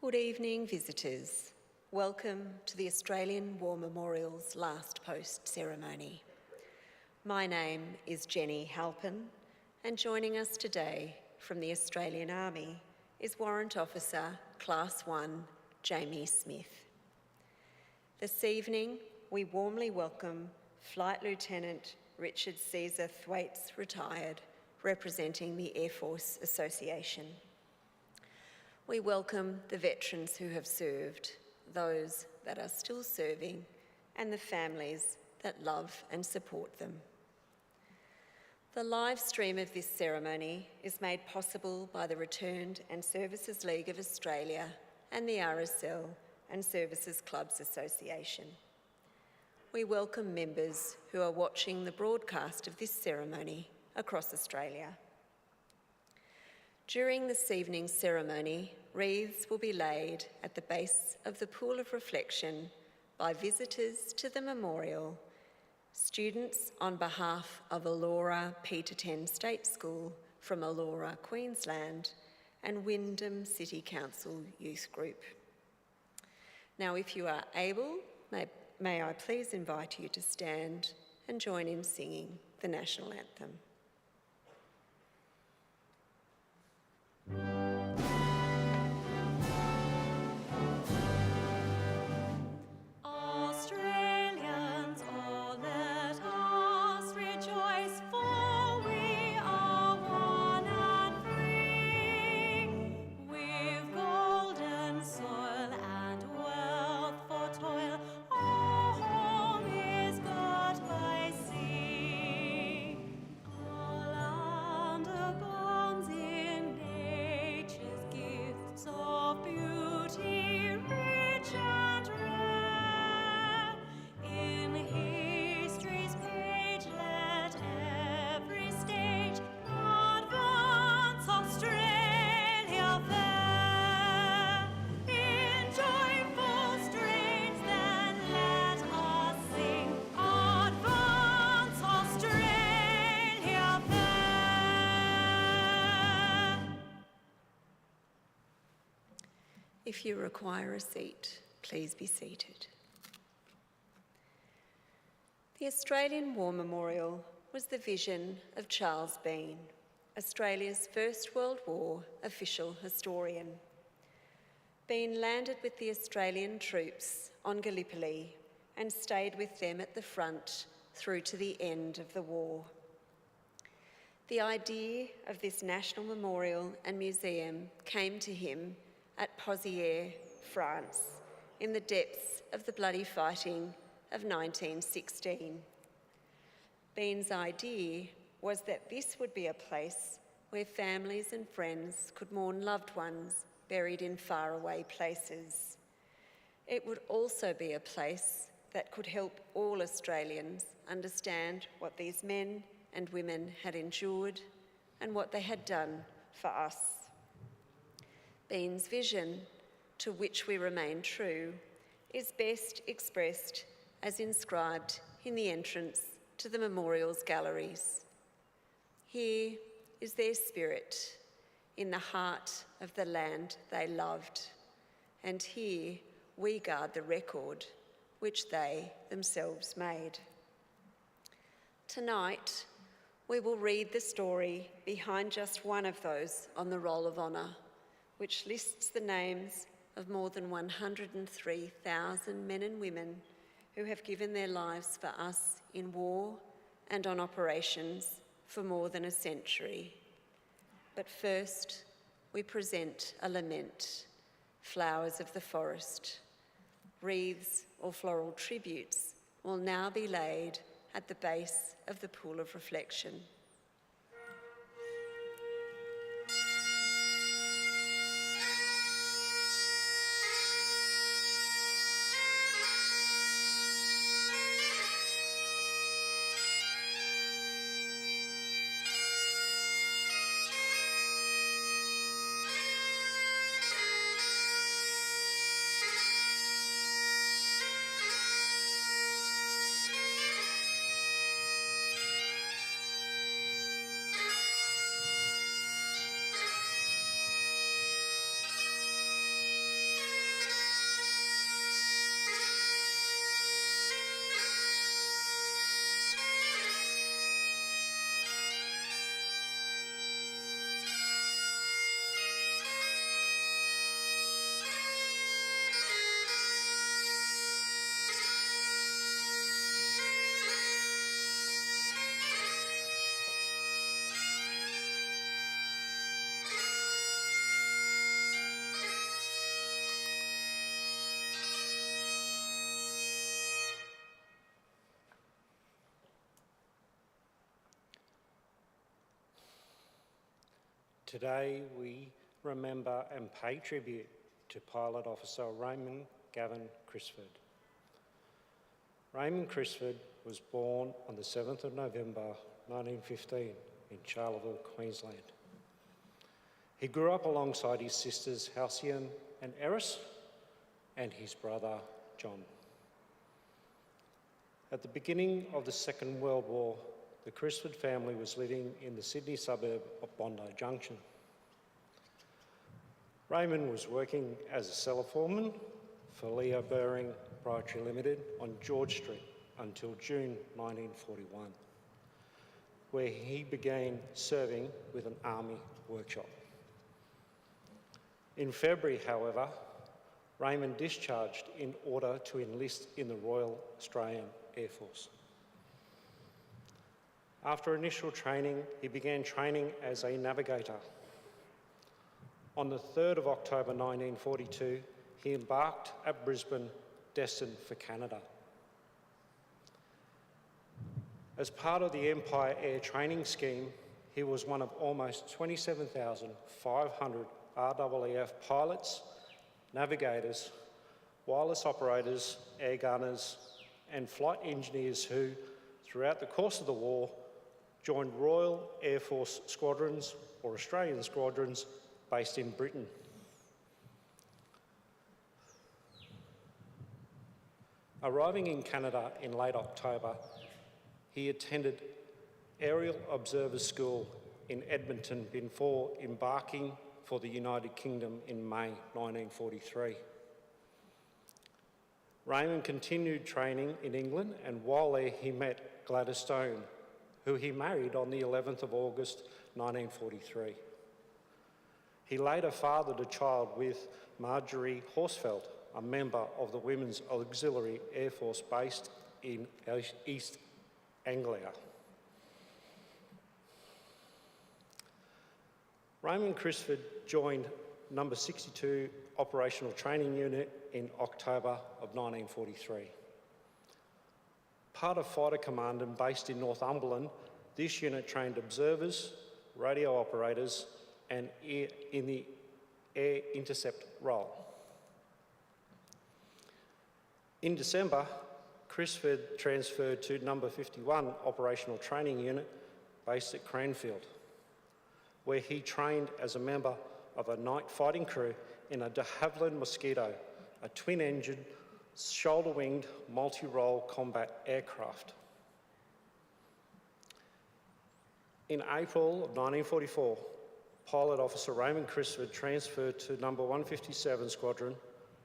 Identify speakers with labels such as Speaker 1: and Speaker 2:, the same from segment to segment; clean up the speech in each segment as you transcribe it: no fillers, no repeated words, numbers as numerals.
Speaker 1: Good evening, visitors. Welcome to the Australian War Memorial's Last Post ceremony. My name is Jenny Halpin, and joining us today from the Australian Army is Warrant Officer Class 1, Jamie Smith. This evening, we warmly welcome Flight Lieutenant Richard Caesar Thwaites, retired, representing the Air Force Association. We welcome the veterans who have served, those that are still serving, and the families that love and support them. The live stream of this ceremony is made possible by the Returned and Services League of Australia and the RSL and Services Clubs Association. We welcome members who are watching the broadcast of this ceremony across Australia. During this evening's ceremony, wreaths will be laid at the base of the pool of reflection by visitors to the memorial, students on behalf of Elora Peter Ten State School from Elora, Queensland, and Wyndham City Council Youth Group. Now, if you are able, may I please invite you to stand and join in singing the National Anthem. If you require a seat, please be seated. The Australian War Memorial was the vision of Charles Bean, Australia's First World War official historian. Bean landed with the Australian troops on Gallipoli and stayed with them at the front through to the end of the war. The idea of this national memorial and museum came to him at Pozières, France, in the depths of the bloody fighting of 1916. Bean's idea was that this would be a place where families and friends could mourn loved ones buried in faraway places. It would also be a place that could help all Australians understand what these men and women had endured and what they had done for us. Bean's vision, to which we remain true, is best expressed as inscribed in the entrance to the memorial's galleries. Here is their spirit, in the heart of the land they loved, and here we guard the record which they themselves made. Tonight, we will read the story behind just one of those on the Roll of Honour, which lists the names of more than 103,000 men and women who have given their lives for us in war and on operations for more than a century. But first, we present a lament, flowers of the forest. Wreaths or floral tributes will now be laid at the base of the pool of reflection.
Speaker 2: Today we remember and pay tribute to Pilot Officer Raymond Gavin Crisford. Raymond Crisford was born on the 7th of November 1915 in Charleville, Queensland. He grew up alongside his sisters Halcyon and Eris and his brother John. At the beginning of the Second World War, the Crisford family was living in the Sydney suburb of Bondi Junction. Raymond was working as a cellar foreman for Leo Burring Proprietary Limited on George Street until June 1941, where he began serving with an army workshop. In February, however, Raymond discharged in order to enlist in the Royal Australian Air Force. After initial training, he began training as a navigator. On the 3rd of October 1942, he embarked at Brisbane, destined for Canada. As part of the Empire Air Training Scheme, he was one of almost 27,500 RAAF pilots, navigators, wireless operators, air gunners, and flight engineers who, throughout the course of the war, joined Royal Air Force squadrons or Australian squadrons based in Britain. Arriving in Canada in late October, he attended Aerial Observer School in Edmonton before embarking for the United Kingdom in May 1943. Raymond continued training in England, and while there he met Gladys Stone, who he married on the 11th of August 1943. He later fathered a child with Marjorie Horsfeld, a member of the Women's Auxiliary Air Force based in East Anglia. Raymond Crisford joined No. 62 Operational Training Unit in October of 1943. Part of Fighter Command and based in Northumberland, this unit trained observers, radio operators, and in the air intercept role. In December, Crisford transferred to No. 51 Operational Training Unit based at Cranfield, where he trained as a member of a night fighting crew in a de Havilland Mosquito, a twin-engine, shoulder-winged, multi-role combat aircraft. In April of 1944, Pilot Officer Raymond Crisford transferred to No. 157 Squadron,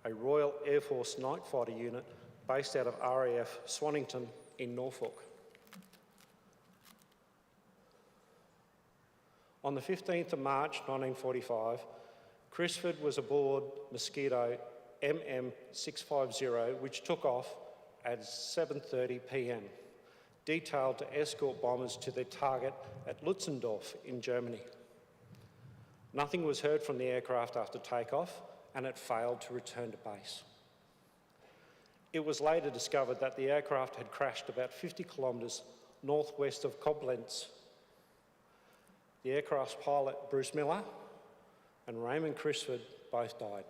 Speaker 2: a Royal Air Force night fighter unit based out of RAF Swannington in Norfolk. On the 15th of March 1945, Crisford was aboard Mosquito MM650, which took off at 7:30 p.m, detailed to escort bombers to their target at Lutzendorf in Germany. Nothing was heard from the aircraft after takeoff, and it failed to return to base. It was later discovered that the aircraft had crashed about 50 kilometres northwest of Koblenz. The aircraft's pilot, Bruce Miller, and Raymond Crisford both died.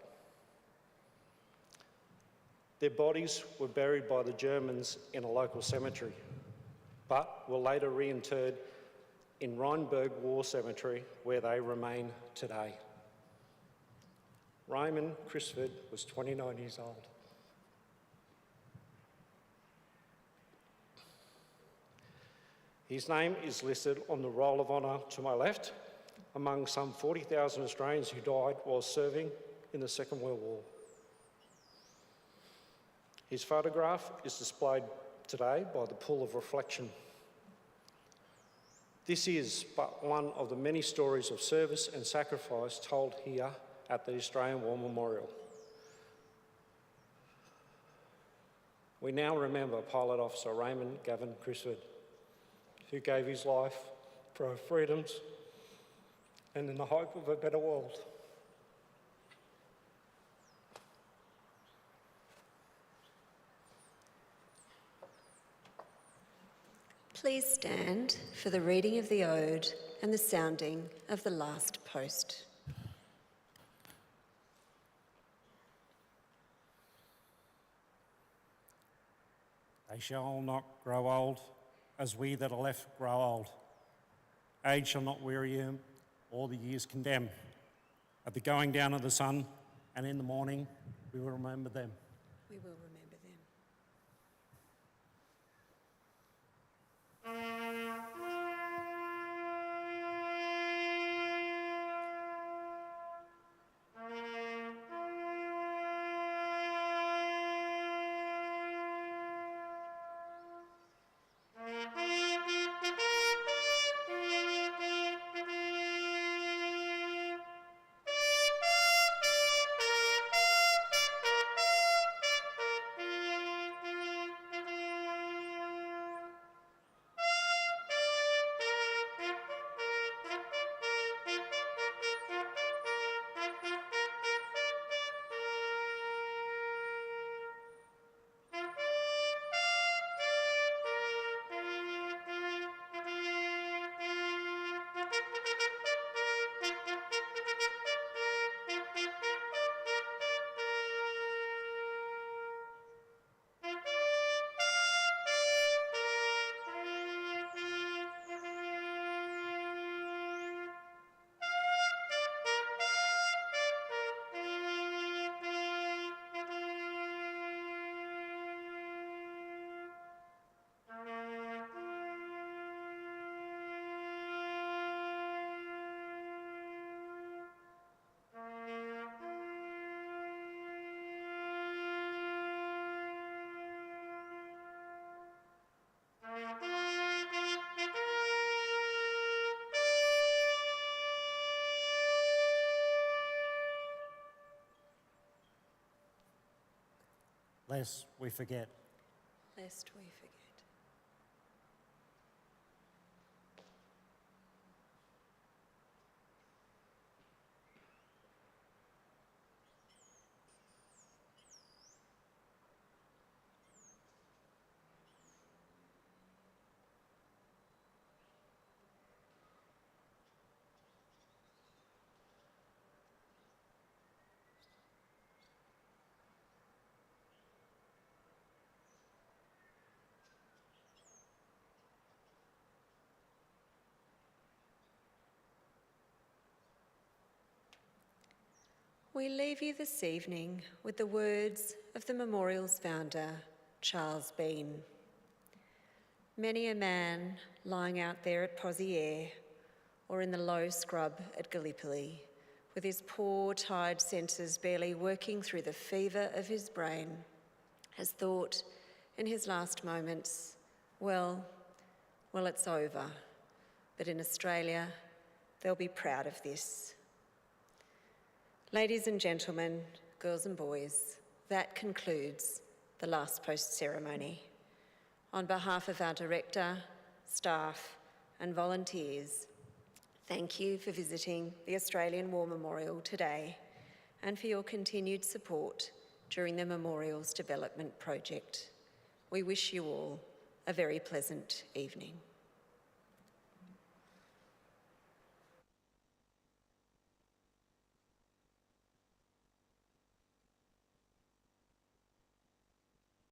Speaker 2: Their bodies were buried by the Germans in a local cemetery, but were later reinterred in Rheinberg War Cemetery, where they remain today. Raymond Crisford was 29 years old. His name is listed on the Roll of Honour to my left, among some 40,000 Australians who died while serving in the Second World War. His photograph is displayed today by the Pool of Reflection. This is but one of the many stories of service and sacrifice told here at the Australian War Memorial. We now remember Pilot Officer Raymond Gavin Crisford, who gave his life for our freedoms and in the hope of a better world.
Speaker 1: Please stand for the reading of the Ode and the sounding of the last poem. post.
Speaker 3: They shall not grow old, as we that are left grow old. Age shall not weary him, or the years condemn. At the going down of the sun, and in the morning, we will remember them.
Speaker 1: We will remember them.
Speaker 3: Lest we forget.
Speaker 1: Lest we forget. We leave you this evening with the words of the memorial's founder, Charles Bean. Many a man lying out there at Pozieres or in the low scrub at Gallipoli, with his poor, tired senses barely working through the fever of his brain, has thought in his last moments, well, it's over, but in Australia, they'll be proud of this. Ladies and gentlemen, girls and boys, that concludes the last post ceremony. On behalf of our director, staff and volunteers, thank you for visiting the Australian War Memorial today and for your continued support during the memorial's development project. We wish you all a very pleasant evening.